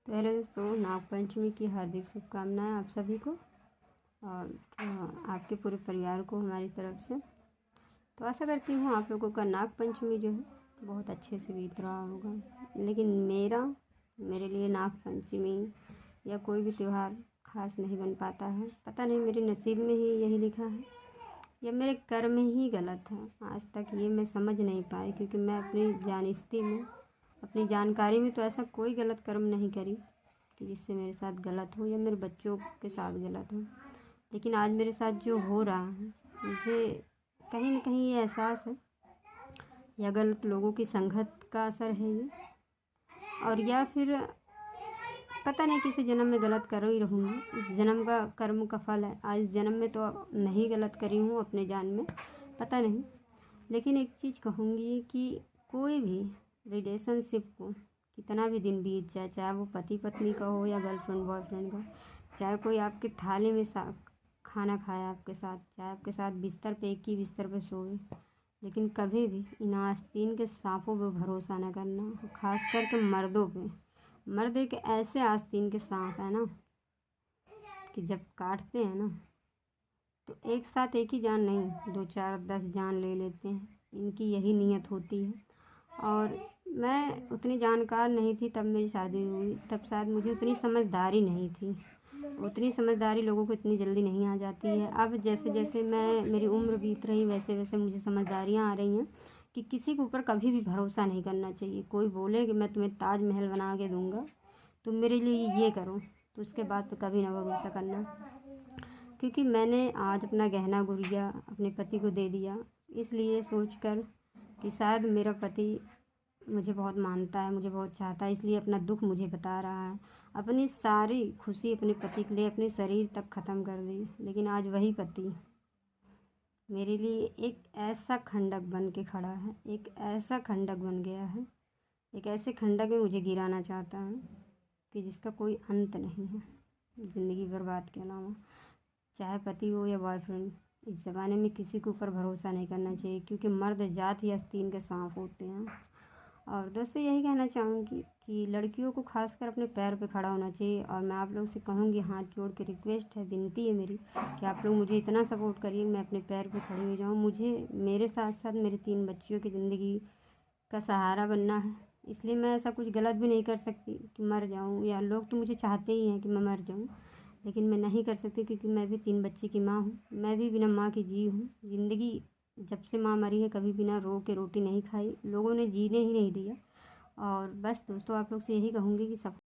तो हेलो दोस्तों, नाग पंचमी की हार्दिक शुभकामनाएं आप सभी को और आपके पूरे परिवार को हमारी तरफ से। तो आशा करती हूँ आप लोगों का नाग पंचमी जो है तो बहुत अच्छे से बीत रहा होगा। लेकिन मेरे लिए नाग पंचमी या कोई भी त्यौहार खास नहीं बन पाता है। पता नहीं मेरे नसीब में ही यही लिखा है या मेरे कर्म ही गलत है। आज तक ये मैं समझ नहीं पाई, क्योंकि मैं अपनी जानिश्ती में, अपनी जानकारी में तो ऐसा कोई गलत कर्म नहीं करी कि जिससे मेरे साथ गलत हो या मेरे बच्चों के साथ गलत हो। लेकिन आज मेरे साथ जो हो रहा है, मुझे कहीं ना कहीं ये एहसास है या गलत लोगों की संगत का असर है ये, और या फिर पता नहीं किसी जन्म में गलत कर ही रहूँगी। उस जन्म का कर्म का फल है। आज इस जन्म में तो नहीं गलत करी हूँ अपने जान में, पता नहीं। लेकिन एक चीज़ कहूँगी कि कोई भी रिलेशनशिप को कितना भी दिन बीत जाए, चाहे वो पति पत्नी का हो या गर्लफ्रेंड बॉयफ्रेंड का, चाहे कोई आपके थाली में खाना खाए आपके साथ, चाहे आपके साथ बिस्तर पे एक ही बिस्तर पे सोए, लेकिन कभी भी इन आस्तीन के सांपों पे भरोसा न करना। खास करके मर्दों पे। मर्द एक ऐसे आस्तीन के सांप है ना कि जब काटते हैं ना तो एक साथ एक ही जान नहीं, 2 4 10 जान ले लेते हैं। इनकी यही नीयत होती है। और मैं उतनी जानकार नहीं थी तब मेरी शादी हुई, तब शायद मुझे उतनी समझदारी नहीं थी। उतनी समझदारी लोगों को इतनी जल्दी नहीं आ जाती है। अब जैसे जैसे मेरी उम्र बीत रही, वैसे वैसे मुझे समझदारियाँ आ रही हैं कि किसी के ऊपर कभी भी भरोसा नहीं करना चाहिए। कोई बोले कि मैं तुम्हें ताजमहल बना के दूँगा, तुम मेरे लिए ये करो, तो उसके बाद तो कभी ना भरोसा करना। क्योंकि मैंने आज अपना गहना गुड़िया अपने पति को दे दिया, इसलिए सोचकर कि शायद मेरा पति मुझे बहुत मानता है, मुझे बहुत चाहता है, इसलिए अपना दुख मुझे बता रहा है। अपनी सारी खुशी अपने पति के लिए अपने शरीर तक ख़त्म कर दी। लेकिन आज वही पति मेरे लिए एक ऐसा खंडक बन के खड़ा है, एक ऐसा खंडक बन गया है, एक ऐसे खंडक में मुझे गिराना चाहता है कि जिसका कोई अंत नहीं है ज़िंदगी बर्बाद के अलावा। चाहे पति हो या बॉयफ्रेंड, इस ज़माने में किसी के ऊपर भरोसा नहीं करना चाहिए, क्योंकि मर्द जात ही आस्तीन के सांप होते हैं। और दोस्तों यही कहना चाहूँगी कि लड़कियों को खासकर अपने पैर पे खड़ा होना चाहिए। और मैं आप लोग से कहूँगी, हाथ जोड़ के रिक्वेस्ट है, विनती है मेरी कि आप लोग मुझे इतना सपोर्ट करिए, मैं अपने पैर पे खड़ी हो जाऊँ। मुझे मेरे साथ साथ मेरे 3 बच्चियों की ज़िंदगी का सहारा बनना है। इसलिए मैं ऐसा कुछ गलत भी नहीं कर सकती कि मर जाऊँ, या लोग तो मुझे चाहते ही हैं कि मैं मर जाऊँ, लेकिन मैं नहीं कर सकती क्योंकि मैं भी 3 बच्चे की माँ हूँ। मैं भी बिना माँ की जी हूँ। ज़िंदगी जब से माँ मरी है कभी बिना रो के रोटी नहीं खाई, लोगों ने जीने ही नहीं दिया। और बस दोस्तों आप लोग से यही कहूँगी कि सब